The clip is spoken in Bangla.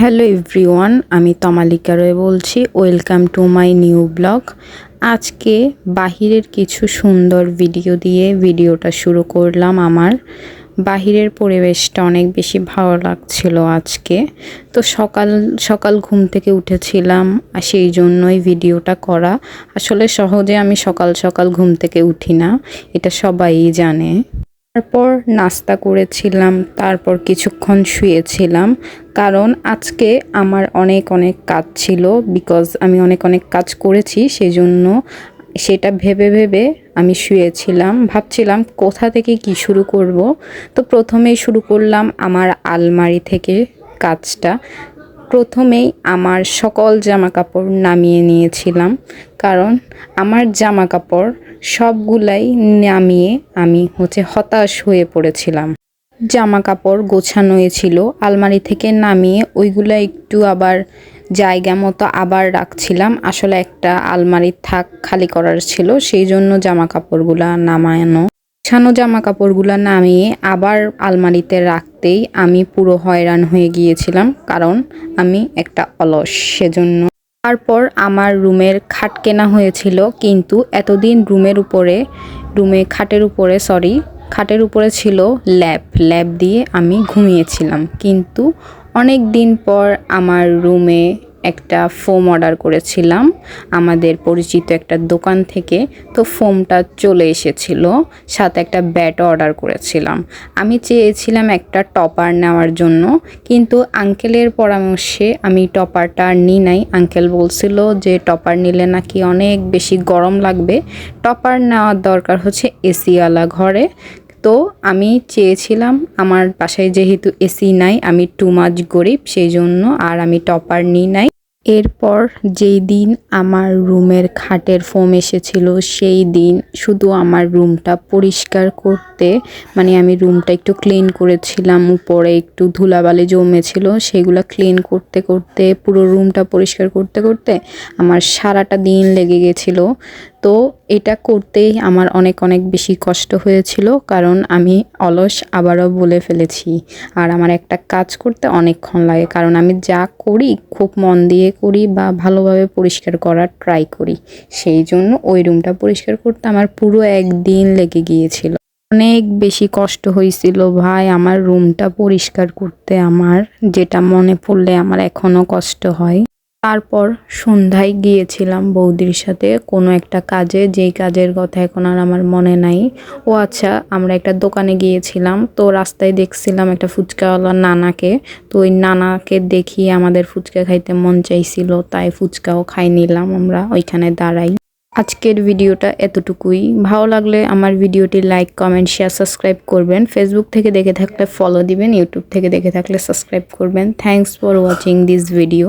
হ্যালো এভরিওয়ান, আমি তমালিকা রয় বলছি। Welcome to my new blog. আজকে বাহিরের কিছু সুন্দর ভিডিও দিয়ে ভিডিওটা শুরু করলাম। আমার বাহিরের পরিবেশটা অনেক বেশি ভালো লাগছিল আজকে। তো সকাল সকাল ঘুম থেকে উঠেছিলাম, আর সেই জন্যই ভিডিওটা করা। আসলে সহজে আমি সকাল সকাল ঘুম থেকে উঠি না, এটা সবাই জানে। তারপর নাস্তা করেছিলাম, তারপর কিছুক্ষণ শুয়েছিলাম, কারণ আজকে আমার অনেক কাজ ছিল। বিকজ আমি অনেক কাজ করেছি, সেই জন্য সেটা ভেবে ভেবে আমি শুয়েছিলাম। ভাবছিলাম কোথা থেকে কি শুরু করব। তো প্রথমেই শুরু করলাম আমার আলমারি থেকে কাজটা। প্রথমেই আমার সকল জামা কাপড় নামিয়ে নিয়েছিলাম, কারণ আমার জামা কাপড় সবগুলাই নামিয়ে আমি হতাশ হয়ে পড়েছিলাম। জামা কাপড় গোছানোই ছিল, আলমারি থেকে নামিয়ে ওইগুলা একটু আবার জায়গা মতো আবার রাখছিলাম। আসলে একটা আলমারি খালি করার ছিল, সেই জন্য জামা কাপড়গুলা নামানো। গোছানো জামা কাপড়গুলা নামিয়ে আবার আলমারিতে রাখতেই আমি পুরো হয়রান হয়ে গিয়েছিলাম, কারণ আমি একটা অলস, সেজন্য। তারপর আমার রুমের খাট কেনা হয়েছিল, কিন্তু এতদিন খাটের উপরে ছিল ল্যাপ দিয়ে আমি ঘুমিয়েছিলাম। কিন্তু অনেক দিন পর আমার রুমে একটা ফোম অর্ডার করেছিলাম আমাদের পরিচিত একটা দোকান থেকে। তো ফোমটা চলে এসেছিল, সাথে একটা ব্যাটও অর্ডার করেছিলাম। আমি চেয়েছিলাম একটা টপার নেওয়ার জন্য, কিন্তু আঙ্কেলের পরামর্শে আমি টপারটা আর নিই নাই। আঙ্কেল বলছিল যে টপার নিলে নাকি অনেক বেশি গরম লাগবে, টপার নেওয়ার দরকার হচ্ছে এসিওয়ালা ঘরে। তো আমি চেয়েছিলাম, আমার বাসায় যেহেতু এসি নাই, আমি টু মাচ গরিব, সেই জন্য আর আমি টপার নিই নাই। এরপর যেই দিন আমার রুমের খাটের ফোম এসেছিল, সেই দিন শুধু আমার রুমটা পরিষ্কার করতে, আমি রুমটা একটু ক্লিন করেছিলাম। উপরে একটু ধুলাবালি জমেছিল, সেগুলো ক্লিন করতে করতে, পুরো রুমটা পরিষ্কার করতে করতে আমার সারাটা দিন লেগে গেছিলো। তো এটা করতেই আমার অনেক বেশি কষ্ট হয়েছিল, কারণ আমি অলস আবারও বলে ফেলেছি। আর আমার একটা কাজ করতে অনেকক্ষণ লাগে, কারণ আমি যা করি খুব মন দিয়ে করি বা ভালোভাবে পরিষ্কার করার ট্রাই করি। সেই জন্য ওই রুমটা পরিষ্কার করতে আমার পুরো একদিন লেগে গিয়েছিল। অনেক বেশি কষ্ট হয়েছিল ভাই আমার রুমটা পরিষ্কার করতে, আমার যেটা মনে পড়লে আমার এখনও কষ্ট হয়। তারপর সন্ধ্যায় গিয়েছিলাম বৌদির সাথে কোনো একটা কাজে, যেই কাজের কথা এখন আর আমার মনে নাই। ও আচ্ছা, আমরা একটা দোকানে গিয়েছিলাম, তো রাস্তায় দেখছিলাম একটা ফুচকাওয়ালা নানাকে। তো ওই নানাকে দেখিয়ে আমাদের ফুচকা খাইতে মন চাইছিল, তাই ফুচকাও খাই নিলাম আমরা ওইখানে দাঁড়াই। আজকের ভিডিওটা এতটুকুই। ভালো লাগলে আমার ভিডিওটি লাইক, কমেন্ট, শেয়ার, সাবস্ক্রাইব করবেন। ফেসবুক থেকে দেখে থাকলে ফলো দিবেন, ইউটিউব থেকে দেখে থাকলে সাবস্ক্রাইব করবেন। Thanks for watching this video.